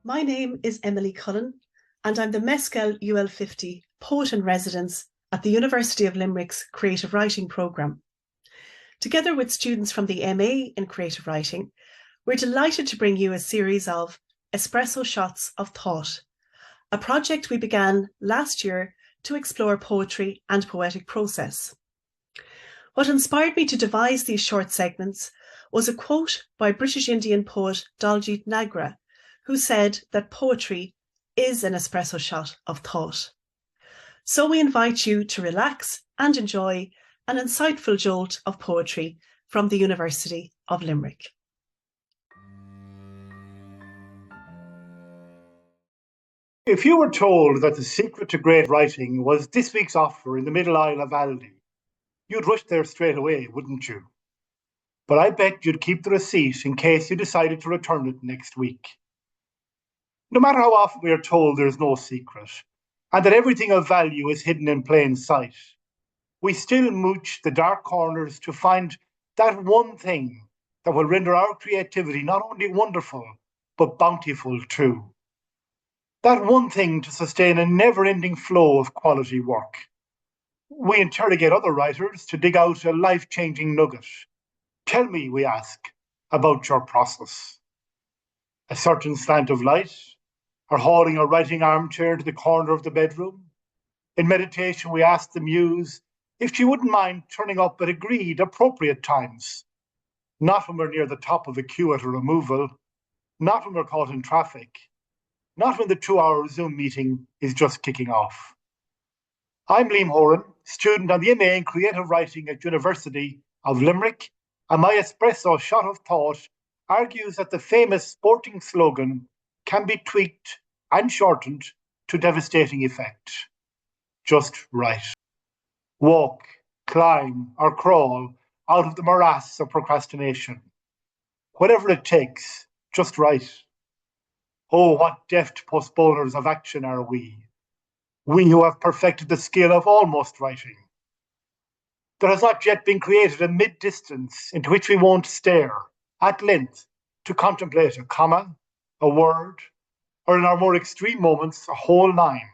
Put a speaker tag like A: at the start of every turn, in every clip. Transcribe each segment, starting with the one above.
A: My name is Emily Cullen, and I'm the Mescal UL50 Poet in Residence at the University of Limerick's Creative Writing programme. Together with students from the MA in Creative Writing, we're delighted to bring you a series of Espresso Shots of Thought, a project we began last year to explore poetry and poetic process. What inspired me to devise these short segments was a quote by British Indian poet Daljit Nagra, who said that poetry is an espresso shot of thought. So we invite you to relax and enjoy an insightful jolt of poetry from the University of Limerick.
B: If you were told that the secret to great writing was this week's offer in the middle aisle of Aldi, you'd rush there straight away, wouldn't you? But I bet you'd keep the receipt in case you decided to return it next week. No matter how often we are told there is no secret, and that everything of value is hidden in plain sight, we still mooch the dark corners to find that one thing that will render our creativity not only wonderful, but bountiful too. That one thing to sustain a never-ending flow of quality work. We interrogate other writers to dig out a life-changing nugget. Tell me, we ask, about your process. A certain slant of light, or hauling a writing armchair to the corner of the bedroom. In meditation, we ask the muse if she wouldn't mind turning up at agreed, appropriate times. Not when we're near the top of a queue at a removal, not when we're caught in traffic, not when the 2-hour Zoom meeting is just kicking off. I'm Liam Horan, student on the MA in Creative Writing at University of Limerick, and my Espresso Shot of Thought argues that the famous sporting slogan can be tweaked and shortened to devastating effect. Just right. Walk, climb, or crawl out of the morass of procrastination. Whatever it takes, just right. Oh, what deft postponers of action are we who have perfected the skill of almost writing. There has not yet been created a mid-distance into which we won't stare, at length, to contemplate a comma, a word, or in our more extreme moments, a whole line.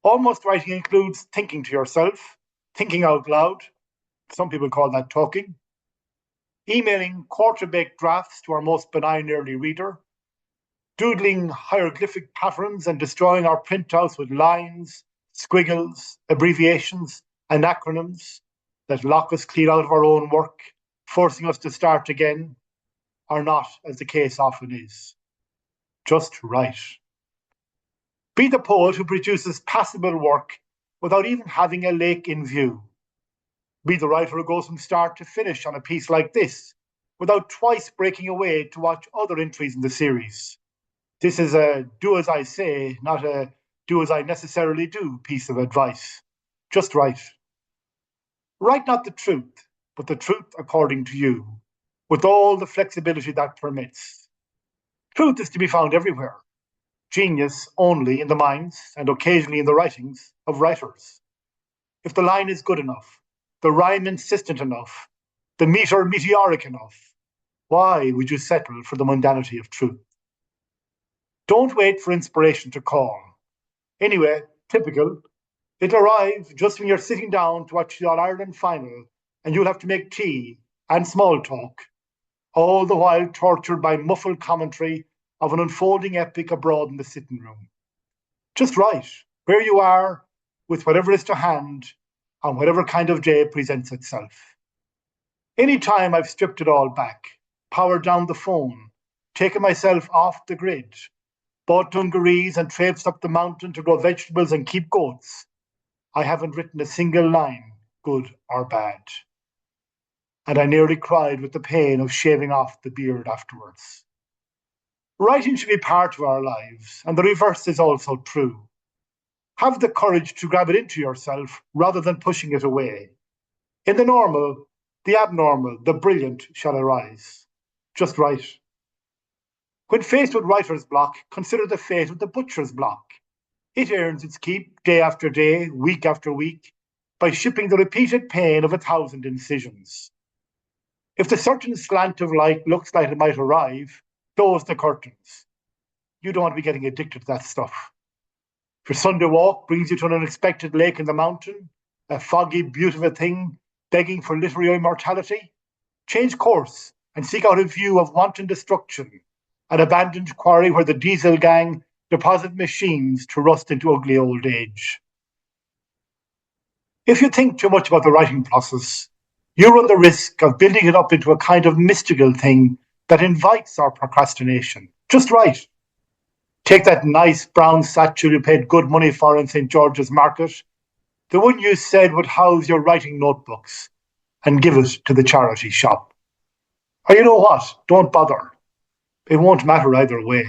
B: Almost writing includes thinking to yourself, thinking out loud, some people call that talking, emailing quarter-baked drafts to our most benign early reader, doodling hieroglyphic patterns and destroying our printouts with lines, squiggles, abbreviations, and acronyms that lock us clean out of our own work, forcing us to start again, or not, as the case often is. Just right. Be the poet who produces passable work without even having a lake in view. Be the writer who goes from start to finish on a piece like this, without twice breaking away to watch other entries in the series. This is a do as I say, not a do as I necessarily do piece of advice. Just right. Write not the truth, but the truth according to you, with all the flexibility that permits. Truth is to be found everywhere. Genius only in the minds and occasionally in the writings of writers. If the line is good enough, the rhyme insistent enough, the meter meteoric enough, why would you settle for the mundanity of truth? Don't wait for inspiration to call. Anyway, typical, it'll arrive just when you're sitting down to watch the All-Ireland final and you'll have to make tea and small talk, all the while tortured by muffled commentary of an unfolding epic abroad in the sitting room. Just right, where you are, with whatever is to hand, on whatever kind of day presents itself. Any time I've stripped it all back, powered down the phone, taken myself off the grid, bought dungarees and traipsed up the mountain to grow vegetables and keep goats, I haven't written a single line, good or bad. And I nearly cried with the pain of shaving off the beard afterwards. Writing should be part of our lives, and the reverse is also true. Have the courage to grab it into yourself rather than pushing it away. In the normal, the abnormal, the brilliant shall arise. Just right. When faced with writer's block, consider the fate of the butcher's block. It earns its keep day after day, week after week, by shipping the repeated pain of 1,000 incisions. If the certain slant of light looks like it might arrive, close the curtains. you don't want to be getting addicted to that stuff. If your Sunday walk brings you to an unexpected lake in the mountain, a foggy beaut of a thing begging for literary immortality, change course and seek out a view of wanton destruction, an abandoned quarry where the diesel gang deposit machines to rust into ugly old age. If you think too much about the writing process, you run the risk of building it up into a kind of mystical thing that invites our procrastination. Just write. Take that nice brown satchel you paid good money for in St. George's Market, the one you said would house your writing notebooks, and give it to the charity shop. Or you know what? Don't bother. It won't matter either way.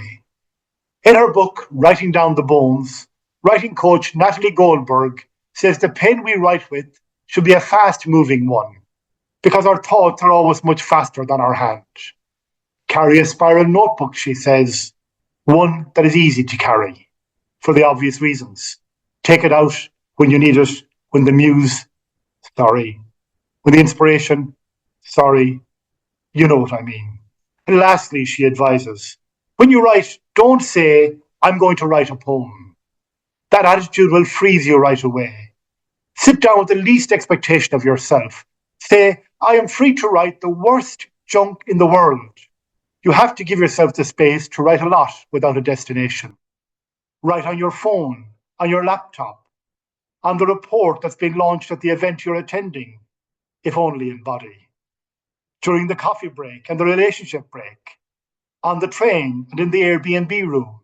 B: In her book, Writing Down the Bones, writing coach Natalie Goldberg says the pen we write with should be a fast-moving one, because our thoughts are always much faster than our hand. Carry a spiral notebook, she says, one that is easy to carry, for the obvious reasons. Take it out when you need it, when the when the inspiration, you know what I mean. And lastly, she advises, when you write, don't say, I'm going to write a poem. That attitude will freeze you right away. Sit down with the least expectation of yourself. Say, I am free to write the worst junk in the world. You have to give yourself the space to write a lot without a destination. Write on your phone, on your laptop, on the report that's been launched at the event you're attending, if only in body. During the coffee break and the relationship break, on the train and in the Airbnb room.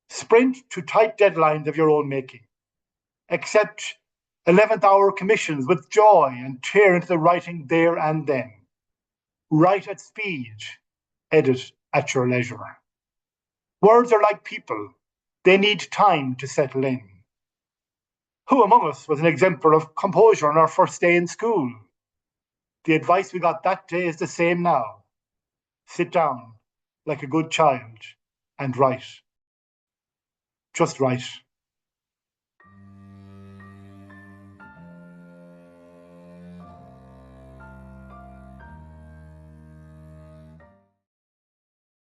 B: Sprint to tight deadlines of your own making. Accept 11th hour commissions with joy and tear into the writing there and then. Write at speed, edit at your leisure. Words are like people. They need time to settle in. Who among us was an exemplar of composure on our first day in school? The advice we got that day is the same now. Sit down like a good child and write. Just write.